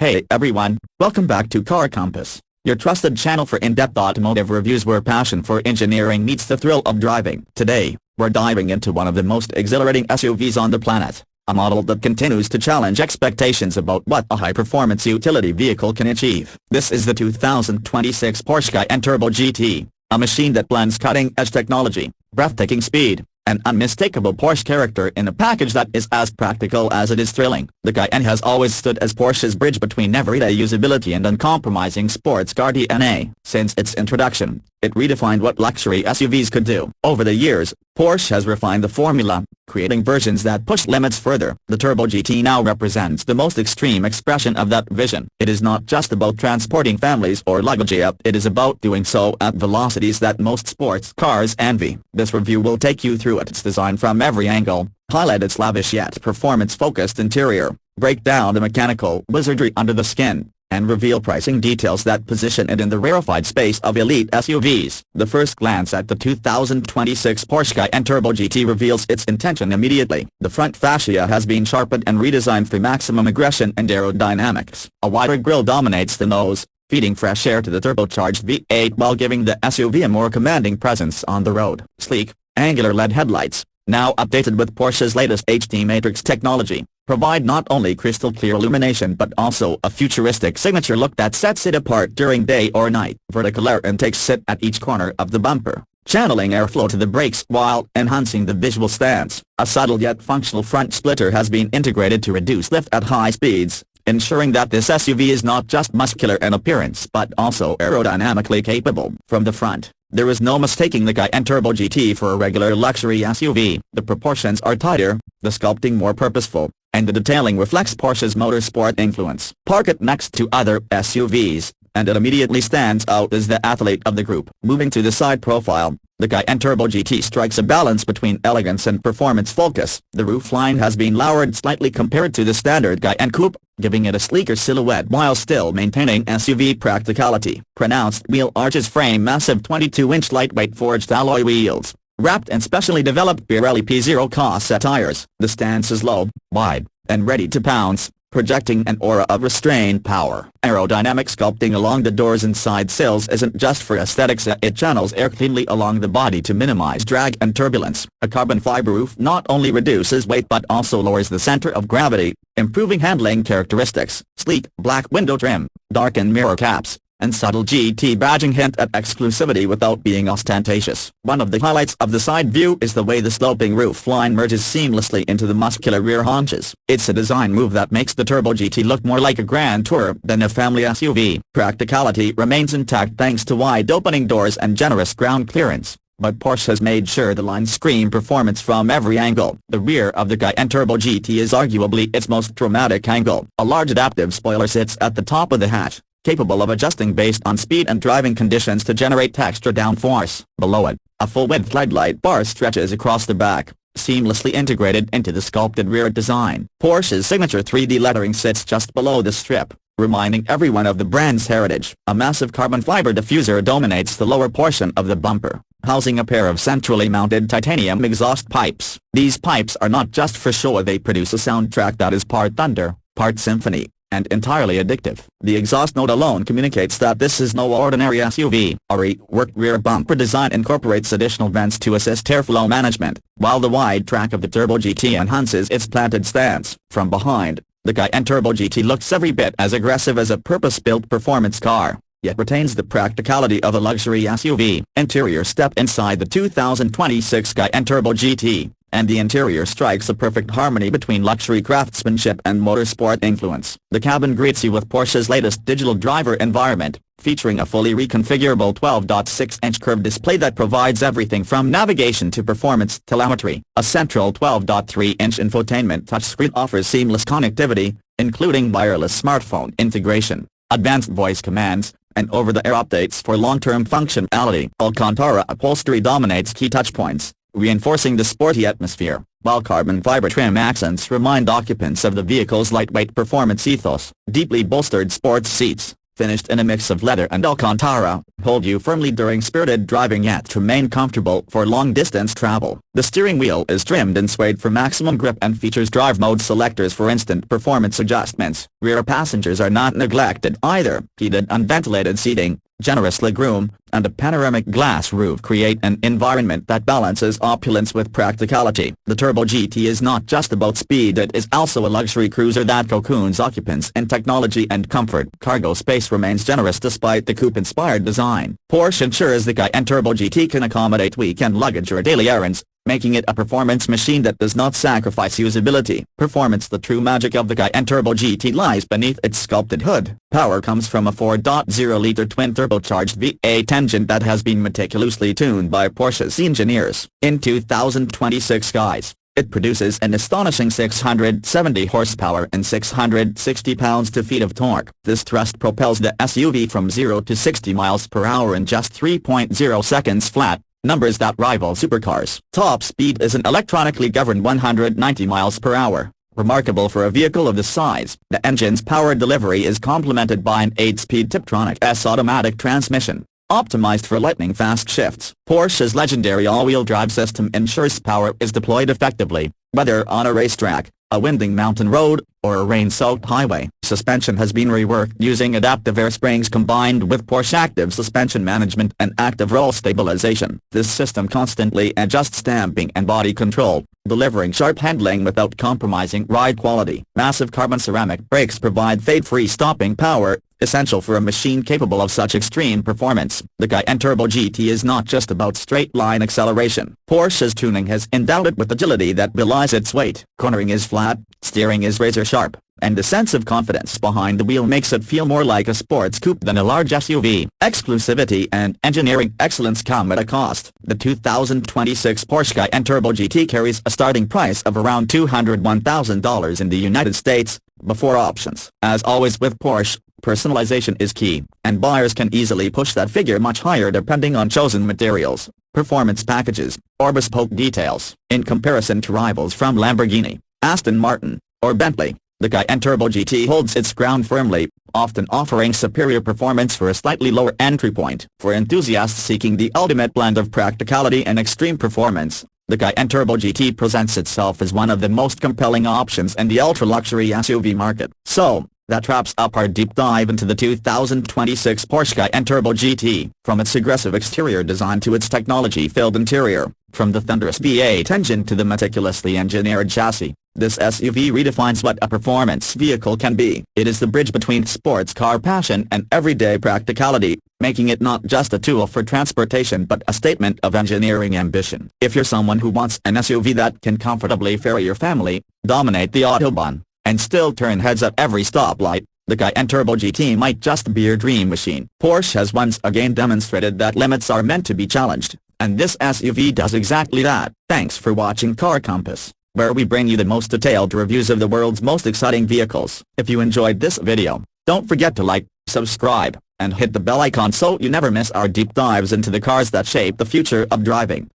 Hey everyone, welcome back to Car Compass, your trusted channel for in-depth automotive reviews where passion for engineering meets the thrill of driving. Today, we're diving into one of the most exhilarating SUVs on the planet, a model that continues to challenge expectations about what a high-performance utility vehicle can achieve. This is the 2026 Porsche Cayenne Turbo GT, a machine that blends cutting-edge technology, breathtaking speed, and unmistakable Porsche character in a package that is as practical as it is thrilling. The Cayenne has always stood as Porsche's bridge between everyday usability and uncompromising sports car DNA. Since its introduction, it redefined what luxury SUVs could do. Over the years, Porsche has refined the formula, creating versions that push limits further. The Turbo GT now represents the most extreme expression of that vision. It is not just about transporting families or luggage, it is about doing so at velocities that most sports cars envy. This review will take you through its design from every angle, highlight its lavish yet performance-focused interior, break down the mechanical wizardry under the skin, and reveal pricing details that position it in the rarefied space of elite SUVs. The first glance at the 2026 Porsche Cayenne Turbo GT reveals its intention immediately. The front fascia has been sharpened and redesigned for maximum aggression and aerodynamics. A wider grille dominates the nose, feeding fresh air to the turbocharged V8 while giving the SUV a more commanding presence on the road. Sleek, angular LED headlights, now updated with Porsche's latest HD Matrix technology, provide not only crystal-clear illumination but also a futuristic signature look that sets it apart during day or night. Vertical air intakes sit at each corner of the bumper, channeling airflow to the brakes while enhancing the visual stance. A subtle yet functional front splitter has been integrated to reduce lift at high speeds, ensuring that this SUV is not just muscular in appearance but also aerodynamically capable. From the front, there is no mistaking the Cayenne Turbo GT for a regular luxury SUV. The proportions are tighter, the sculpting more purposeful, and the detailing reflects Porsche's motorsport influence. Park it next to other SUVs, and it immediately stands out as the athlete of the group. Moving to the side profile, the Cayenne Turbo GT strikes a balance between elegance and performance focus. The roofline has been lowered slightly compared to the standard Cayenne Coupe, giving it a sleeker silhouette while still maintaining SUV practicality. Pronounced wheel arches frame massive 22-inch lightweight forged alloy wheels, wrapped in specially developed Pirelli P0 Corsa tires. The stance is low, wide, and ready to pounce, projecting an aura of restrained power. Aerodynamic sculpting along the doors and side sills isn't just for aesthetics, it channels air cleanly along the body to minimize drag and turbulence. A carbon fiber roof not only reduces weight but also lowers the center of gravity, improving handling characteristics. Sleek black window trim, darkened mirror caps, and subtle GT badging hint at exclusivity without being ostentatious. One of the highlights of the side view is the way the sloping roof line merges seamlessly into the muscular rear haunches. It's a design move that makes the Turbo GT look more like a Grand Tourer than a family SUV. Practicality remains intact thanks to wide opening doors and generous ground clearance, but Porsche has made sure the lines scream performance from every angle. The rear of the Cayenne Turbo GT is arguably its most dramatic angle. A large adaptive spoiler sits at the top of the hatch, capable of adjusting based on speed and driving conditions to generate extra downforce. Below it, a full-width floodlight bar stretches across the back, seamlessly integrated into the sculpted rear design. Porsche's signature 3D lettering sits just below the strip, reminding everyone of the brand's heritage. A massive carbon fiber diffuser dominates the lower portion of the bumper, housing a pair of centrally mounted titanium exhaust pipes. These pipes are not just for show, they produce a soundtrack that is part thunder, part symphony, and entirely addictive. The exhaust note alone communicates that this is no ordinary SUV. A reworked rear bumper design incorporates additional vents to assist airflow management, while the wide track of the Turbo GT enhances its planted stance. From behind, the Cayenne Turbo GT looks every bit as aggressive as a purpose-built performance car, yet retains the practicality of a luxury SUV. Interior. Step inside the 2026 Cayenne Turbo GT, and the interior strikes a perfect harmony between luxury craftsmanship and motorsport influence. The cabin greets you with Porsche's latest digital driver environment, featuring a fully reconfigurable 12.6-inch curved display that provides everything from navigation to performance telemetry. A central 12.3-inch infotainment touchscreen offers seamless connectivity, including wireless smartphone integration, advanced voice commands, and over-the-air updates for long-term functionality. Alcantara upholstery dominates key touchpoints, reinforcing the sporty atmosphere, while carbon fiber trim accents remind occupants of the vehicle's lightweight performance ethos. Deeply bolstered sports seats, finished in a mix of leather and Alcantara, hold you firmly during spirited driving yet remain comfortable for long-distance travel. The steering wheel is trimmed and suede for maximum grip and features drive mode selectors for instant performance adjustments. Rear passengers are not neglected either. Heated and ventilated seating, generous legroom, and a panoramic glass roof create an environment that balances opulence with practicality. The Turbo GT is not just about speed, it is also a luxury cruiser that cocoons occupants in technology and comfort. Cargo space remains generous despite the coupe-inspired design. Porsche ensures the Cayenne Turbo GT can accommodate weekend luggage or daily errands, making it a performance machine that does not sacrifice usability. Performance. The true magic of the Cayenne Turbo GT lies beneath its sculpted hood. Power comes from a 4.0-liter twin-turbocharged V8 engine that has been meticulously tuned by Porsche's engineers. In 2026 skies, it produces an astonishing 670 horsepower and 660 pounds-feet of torque. This thrust propels the SUV from 0 to 60 miles per hour in just 3.0 seconds flat, numbers that rival supercars. Top speed is an electronically governed 190 miles per hour, remarkable for a vehicle of this size. The engine's power delivery is complemented by an 8-speed Tiptronic S automatic transmission, optimized for lightning-fast shifts. Porsche's legendary all-wheel drive system ensures power is deployed effectively, whether on a racetrack, a winding mountain road, or a rain-soaked highway. Suspension has been reworked using adaptive air springs combined with Porsche Active Suspension Management and Active Roll Stabilization. This system constantly adjusts damping and body control, delivering sharp handling without compromising ride quality. Massive carbon ceramic brakes provide fade-free stopping power, essential for a machine capable of such extreme performance. The Cayenne Turbo GT is not just about straight-line acceleration. Porsche's tuning has endowed it with agility that belies its weight. Cornering is flat, steering is razor-sharp, and the sense of confidence behind the wheel makes it feel more like a sports coupe than a large SUV. Exclusivity and engineering excellence come at a cost. The 2026 Porsche Cayenne Turbo GT carries a starting price of around $201,000 in the United States, before options. As always with Porsche, personalization is key, and buyers can easily push that figure much higher depending on chosen materials, performance packages, or bespoke details. In comparison to rivals from Lamborghini, Aston Martin, or Bentley, the Cayenne Turbo GT holds its ground firmly, often offering superior performance for a slightly lower entry point. For enthusiasts seeking the ultimate blend of practicality and extreme performance, the Cayenne Turbo GT presents itself as one of the most compelling options in the ultra-luxury SUV market. So, that wraps up our deep dive into the 2026 Porsche Cayenne Turbo GT. From its aggressive exterior design to its technology-filled interior, from the thunderous V8 engine to the meticulously engineered chassis, this SUV redefines what a performance vehicle can be. It is the bridge between sports car passion and everyday practicality, making it not just a tool for transportation but a statement of engineering ambition. If you're someone who wants an SUV that can comfortably ferry your family, dominate the Autobahn, and still turn heads at every stoplight, the Cayenne Turbo GT might just be your dream machine. Porsche has once again demonstrated that limits are meant to be challenged, and this SUV does exactly that. Thanks for watching Car Compass, where we bring you the most detailed reviews of the world's most exciting vehicles. If you enjoyed this video, don't forget to like, subscribe, and hit the bell icon so you never miss our deep dives into the cars that shape the future of driving.